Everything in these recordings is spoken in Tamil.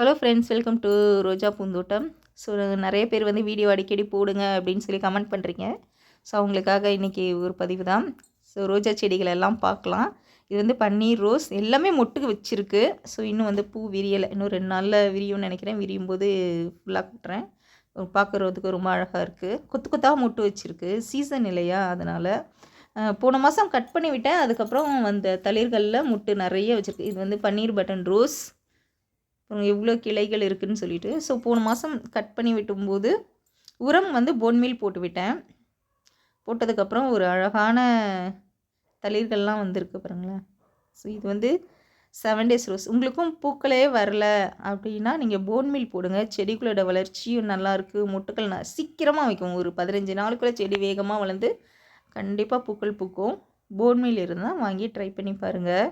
Hello friends, welcome to Roja Poonthottam. So நிறைய பேர் வந்து வீடியோ அடிக்கடி போடுங்க அப்படின்னு சொல்லி கமெண்ட் பண்ணுறீங்க. ஸோ அவங்களுக்காக இன்றைக்கி ஒரு பதிவு தான். ஸோ ரோஜா செடிகள் எல்லாம் பார்க்கலாம். இது வந்து பன்னீர் ரோஸ் எல்லாமே மொட்டுக்கு வச்சுருக்கு. ஸோ இன்னும் வந்து பூ விரியலை, இன்னும் 2 நாளில் விரியும்னு நினைக்கிறேன். விரியும் போது ஃபுல்லாக கட்டுறேன். பார்க்குறதுக்கு ரொம்ப அழகாக இருக்குது. கொத்து கொத்தாக மொட்டு வச்சுருக்கு. சீசன் இல்லையா, அதனால் போன மாதம் கட் பண்ணி விட்டேன். அதுக்கப்புறம் அந்த தளிர்களில் மொட்டு நிறைய வச்சுருக்கு. இது வந்து பன்னீர் பட்டன் ரோஸ். எவ்வளோ கிளைகள் இருக்குதுன்னு சொல்லிட்டு ஸோ போன மாதம் கட் பண்ணி விட்டும்போது உரம் வந்து போன்மீல் போட்டு விட்டேன். போட்டதுக்கப்புறம் ஒரு அழகான தளிர்கள்லாம் வந்திருக்கு பாருங்களேன். ஸோ இது வந்து 7 days ரோஸ். உங்களுக்கும் பூக்களே வரல அப்படின்னா நீங்கள் போன்மீல் போடுங்க. செடிகளோட வளர்ச்சியும் நல்லாயிருக்கு. மொட்டுக்கள் சீக்கிரமாக வைக்கும். ஒரு 15 நாளுக்குள்ளே செடி வேகமாக வளர்ந்து கண்டிப்பாக பூக்கள் பூக்கும். போன்மீல் இருந்தால் வாங்கி ட்ரை பண்ணி பாருங்கள்.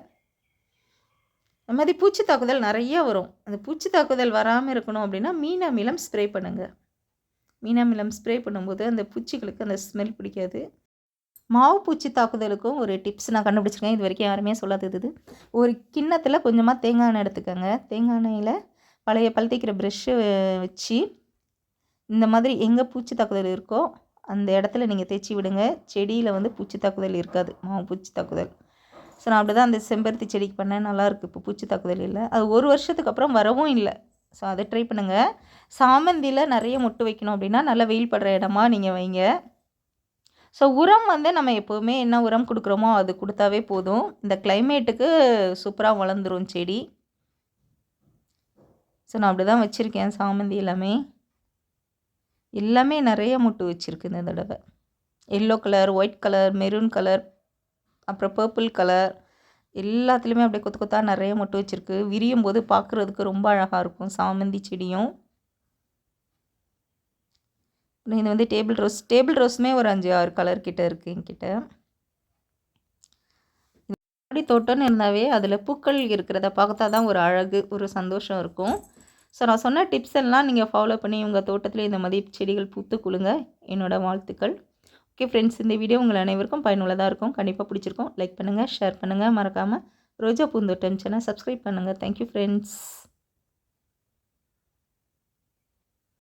அது மாதிரி பூச்சி தாக்குதல் நிறைய வரும். அந்த பூச்சி தாக்குதல் வராமல் இருக்கணும் அப்படின்னா மீனமிலம் ஸ்ப்ரே பண்ணுங்கள். மீனமிலம் ஸ்ப்ரே பண்ணும்போது அந்த பூச்சிகளுக்கு அந்த ஸ்மெல் பிடிக்காது. மாவு பூச்சி தாக்குதலுக்கும் ஒரு டிப்ஸ் நான் கண்டுபிடிச்சிருக்கேன். இது வரைக்கும் யாருமே சொல்லாதது. ஒரு கிண்ணத்தில் கொஞ்சமாக தேங்காய் எண்ணெய் எடுத்துக்கோங்க. தேங்காய் எண்ணெயில் பழைய பல் தேய்க்கிற ப்ரெஷ்ஷு வச்சு இந்த மாதிரி எங்கே பூச்சி தாக்குதல் இருக்கோ அந்த இடத்துல நீங்கள் தேய்ச்சி விடுங்க. செடியில் வந்து பூச்சி தாக்குதல் இருக்காது, மாவு பூச்சி தாக்குதல். ஸோ நான் அப்படி தான் அந்த செம்பருத்தி செடிக்கு பண்ணேன். நல்லாயிருக்கு. இப்போ பூச்சி தாக்குதல் இல்லை. அது 1 வருஷத்துக்கு அப்புறம் வரவும் இல்லை. ஸோ அதை ட்ரை பண்ணுங்கள். சாமந்தியில் நிறைய மொட்டு வைக்கணும் அப்படின்னா நல்லா வெயில் படுற இடமா நீங்கள் வைங்க. ஸோ உரம் வந்து நம்ம எப்போவுமே என்ன உரம் கொடுக்குறோமோ அது கொடுத்தாவே போதும். இந்த கிளைமேட்டுக்கு சூப்பராக வளர்ந்துடும் செடி. ஸோ நான் அப்படி தான் வச்சுருக்கேன். சாமந்தி எல்லாமே நிறைய மொட்டு வச்சுருக்கு இந்த தடவை. Yellow colour, white colour, maroon colour, அப்புறம் பர்பிள் கலர், எல்லாத்துலேயுமே அப்படியே கொத்து கொத்தாக நிறைய மொட்டு வச்சுருக்கு. விரியும் போது பார்க்குறதுக்கு ரொம்ப அழகாக இருக்கும் சாமந்தி செடியும். இது வந்து டேபிள் ரோஸுமே ஒரு 5-6 கலர் கிட்ட இருக்குது என்கிட்ட. மாடி தோட்டம்னு இருந்தாவே அதில் பூக்கள் இருக்கிறத பார்த்தா தான் ஒரு அழகு, ஒரு சந்தோஷம் இருக்கும். ஸோ நான் சொன்ன டிப்ஸ் எல்லாம் நீங்கள் ஃபாலோ பண்ணி உங்கள் தோட்டத்தில் இந்த மாதிரி செடிகள் பூத்து குலுங்க என்னோடய வாழ்த்துக்கள். ஓகே ஃப்ரெண்ட்ஸ், இந்த வீடியோ உங்கள் அனைவருக்கும் பயனுள்ளதாக இருக்கும். கண்டிப்பாக பிடிச்சிருக்கும். லைக் பண்ணுங்கள், ஷேர் பண்ணுங்கள். மறக்காமல் ரோஜா பூந்தோட்டம் சேனல் சப்ஸ்கிரைப் பண்ணுங்கள். Thank you friends.